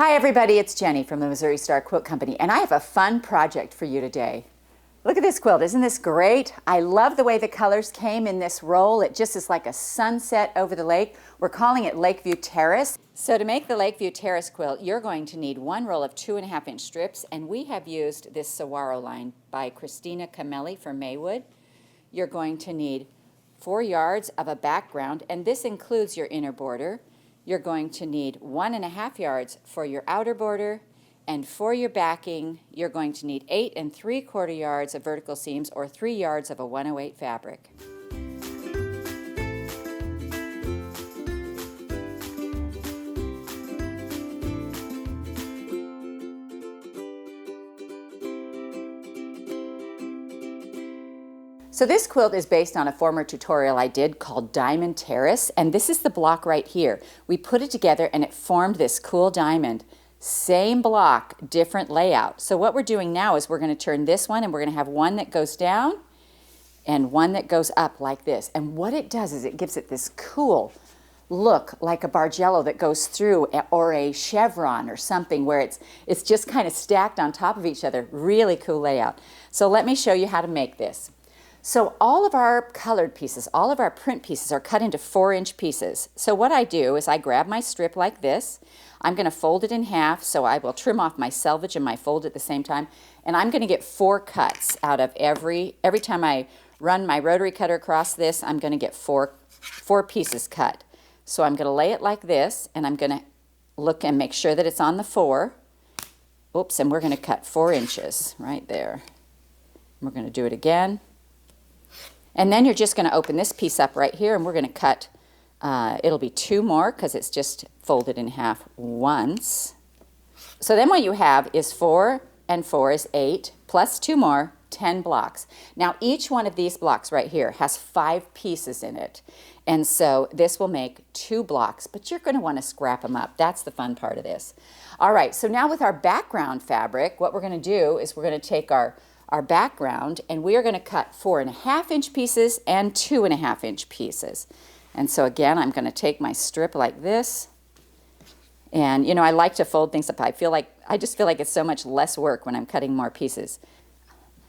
Hi everybody, it's Jenny from the Missouri Star Quilt Company, and I have a fun project for you today. Look at this quilt, isn't this great? I love the way the colors came in this roll. It just is like a sunset over the lake. We're calling it Lakeview Terrace. So to make the Lakeview Terrace quilt, you're going to need one roll of 2.5-inch strips, and we have used this Saguaro line by Christina Camelli from Maywood. You're going to need 4 yards of a background, and this includes your inner border. You're going to need 1.5 yards for your outer border, and for your backing, you're going to need 8 3/4 yards of vertical seams or 3 yards of a 108 fabric. So this quilt is based on a former tutorial I did called Diamond Terrace, and this is the block right here. We put it together and it formed this cool diamond. Same block, different layout. So what we're doing now is we're going to turn this one and we're going to have one that goes down and one that goes up like this. And what it does is it gives it this cool look like a bargello that goes through, or a chevron or something where it's just kind of stacked on top of each other. Really cool layout. So let me show you how to make this. So all of our colored pieces, all of our print pieces are cut into 4-inch pieces. So what I do is I grab my strip like this. I'm going to fold it in half, so I will trim off my selvage and my fold at the same time. And I'm going to get 4 cuts out of every time I run my rotary cutter across this, I'm going to get four pieces cut. So I'm going to lay it like this, and I'm going to look and make sure that it's on the 4. Oops, and we're going to cut 4 inches right there. We're going to do it again. And then you're just going to open this piece up right here, and we're going to cut, it'll be 2 more because it's just folded in half once. So then what you have is 4 and 4 is 8, plus 2 more, 10 blocks. Now each one of these blocks right here has 5 pieces in it. And so this will make 2 blocks, but you're going to want to scrap them up. That's the fun part of this. All right, so now with our background fabric, what we're going to do is we're going to take our background, and we are going to cut 4.5-inch pieces and 2.5-inch pieces. And so again, I'm going to take my strip like this, and you know, I like to fold things up. I just feel like it's so much less work when I'm cutting more pieces.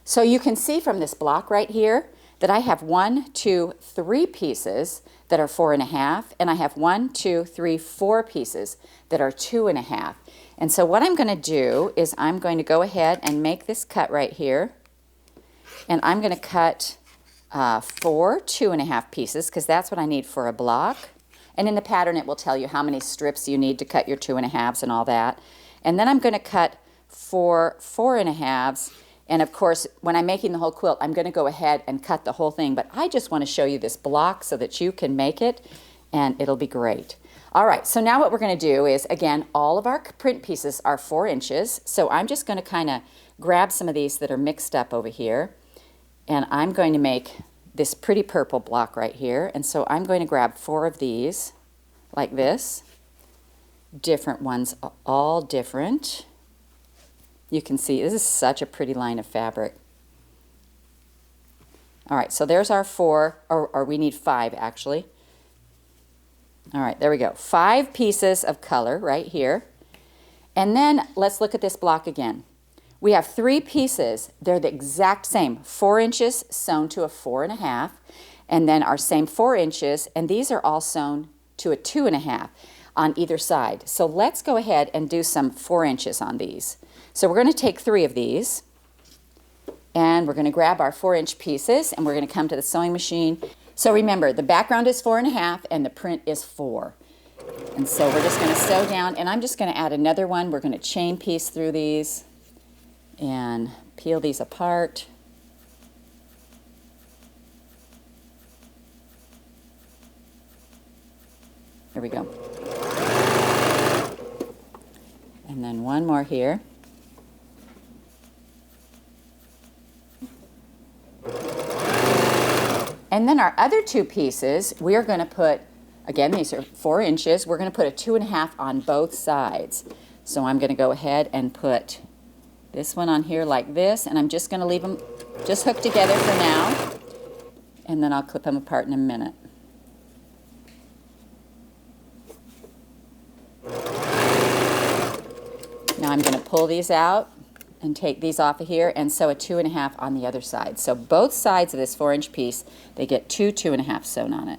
So you can see from this block right here that I have 1, 2, 3 pieces that are 4.5, and I have 1, 2, 3, 4 pieces that are 2.5. And so what I'm going to do is I'm going to go ahead and make this cut right here. And I'm going to cut 4 2.5 pieces because that's what I need for a block. And in the pattern it will tell you how many strips you need to cut your 2.5s and all that. And then I'm going to cut 4 4.5s. And of course, when I'm making the whole quilt, I'm going to go ahead and cut the whole thing. But I just want to show you this block so that you can make it, and it'll be great. All right, so now what we're going to do is, again, all of our print pieces are 4 inches. So I'm just going to kind of grab some of these that are mixed up over here. And I'm going to make this pretty purple block right here. And so I'm going to grab 4 of these like this. Different ones, all different. You can see this is such a pretty line of fabric. All right, so there's our 4, or we need 5 actually. All right, there we go. 5 pieces of color right here. And then let's look at this block again. We have 3 pieces. They're the exact same. 4 inches sewn to a 4.5, and then our same 4 inches, and these are all sewn to a 2.5 on either side. So let's go ahead and do some 4 inches on these. So we're going to take 3 of these, and we're going to grab our 4-inch pieces, and we're going to come to the sewing machine. So remember, the background is 4.5 and the print is 4. And so we're just going to sew down, and I'm just going to add another one. We're going to chain piece through these and peel these apart. There we go. And then one more here. And then our other 2 pieces, we are going to put, again, these are 4 inches. We're going to put a 2.5 on both sides. So I'm going to go ahead and put this one on here like this, and I'm just going to leave them just hooked together for now, and then I'll clip them apart in a minute. I'm going to pull these out and take these off of here and sew a 2.5 on the other side. So both sides of this 4-inch piece, they get 2.5 sewn on it.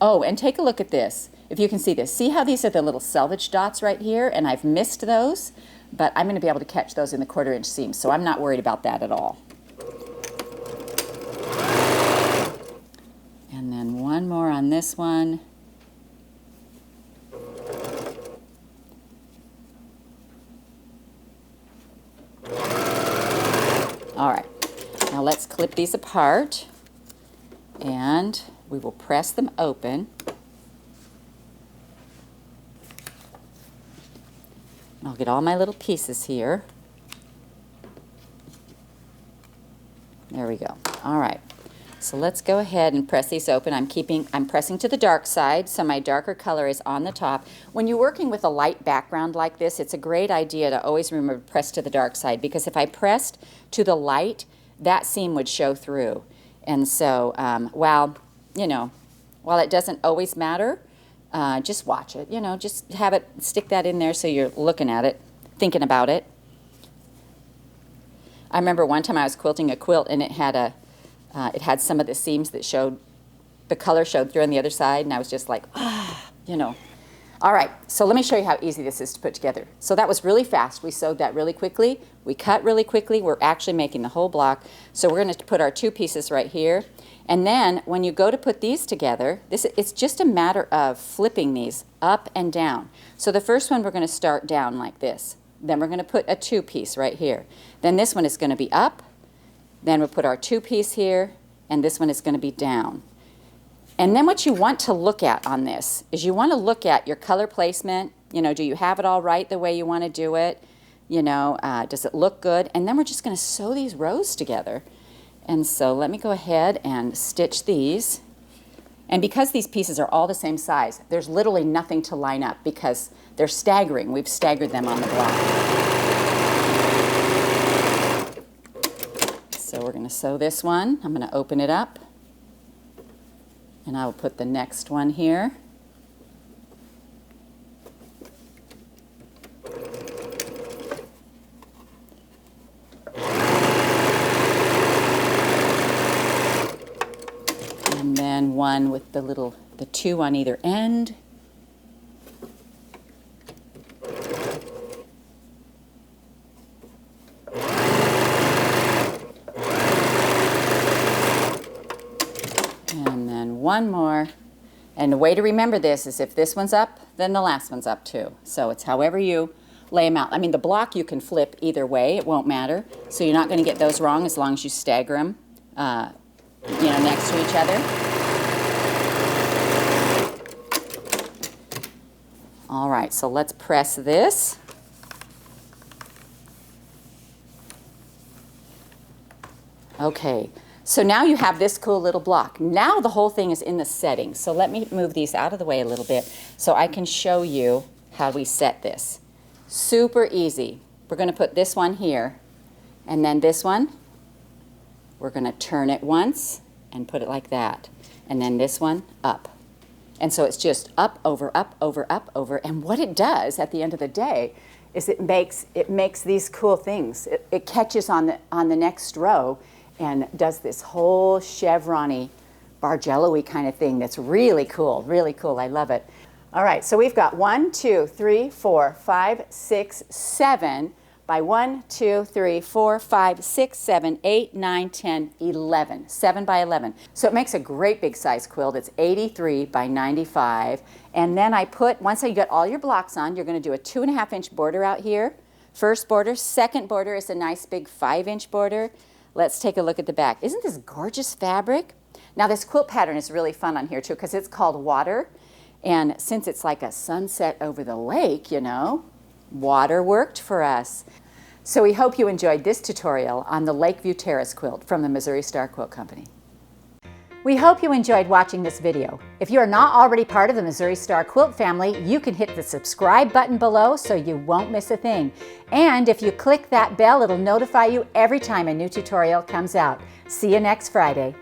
Oh, and take a look at this. If you can see this, see how these are the little selvage dots right here, and I've missed those, but I'm going to be able to catch those in the 1/4-inch seam, so I'm not worried about that at all. And then one more on this one. All right, now let's clip these apart and we will press them open. I'll get all my little pieces here. There we go. All right, so let's go ahead and press these open. I'm pressing to the dark side, so my darker color is on the top. When you're working with a light background like this, it's a great idea to always remember to press to the dark side, because if I pressed to the light, that seam would show through. And so while it doesn't always matter, just watch it, just have it, stick that in there so you're looking at it, thinking about it. I remember one time I was quilting a quilt and it had some of the seams that showed, the color showed through on the other side, and I was just like, All right, so let me show you how easy this is to put together. So that was really fast. We sewed that really quickly. We cut really quickly. We're actually making the whole block. So we're going to put our 2 pieces right here. And then when you go to put these together, it's just a matter of flipping these up and down. So the first one we're going to start down like this. Then we're going to put a 2-piece right here. Then this one is going to be up. Then we'll put our 2-piece here, and this one is going to be down. And then what you want to look at on this is you want to look at your color placement. Do you have it all right the way you want to do it? Does it look good? And then we're just going to sew these rows together. And so let me go ahead and stitch these. And because these pieces are all the same size, there's literally nothing to line up because they're staggering. We've staggered them on the block. So we're going to sew this one. I'm going to open it up. And I will put the next one here. And then one with the 2 on either end. One more, and the way to remember this is if this one's up, then the last one's up too. So it's however you lay them out. I mean, the block you can flip either way, it won't matter. So you're not going to get those wrong as long as you stagger them, next to each other. All right, so let's press this. Okay. So now you have this cool little block. Now the whole thing is in the setting. So let me move these out of the way a little bit so I can show you how we set this. Super easy. We're going to put this one here, and then this one, we're going to turn it once and put it like that. And then this one up. And so it's just up, over, up, over, up, over. And what it does at the end of the day is it makes these cool things. It catches on the next row and does this whole chevron-y, bargello-y kind of thing that's really cool, really cool. I love it. All right, so we've got 1, 2, 3, 4, 5, 6, 7 by 1, 2, 3, 4, 5, 6, 7, 8, 9, 10, 11. 7 by 11. So it makes a great big size quilt. It's 83 by 95. And then once you get all your blocks on, you're going to do a 2.5-inch border out here. First border. Second border is a nice big 5-inch border. Let's take a look at the back. Isn't this gorgeous fabric? Now this quilt pattern is really fun on here too because it's called Water. And since it's like a sunset over the lake, water worked for us. So we hope you enjoyed this tutorial on the Lakeview Terrace quilt from the Missouri Star Quilt Company. We hope you enjoyed watching this video. If you are not already part of the Missouri Star Quilt family, you can hit the subscribe button below so you won't miss a thing. And if you click that bell, it'll notify you every time a new tutorial comes out. See you next Friday.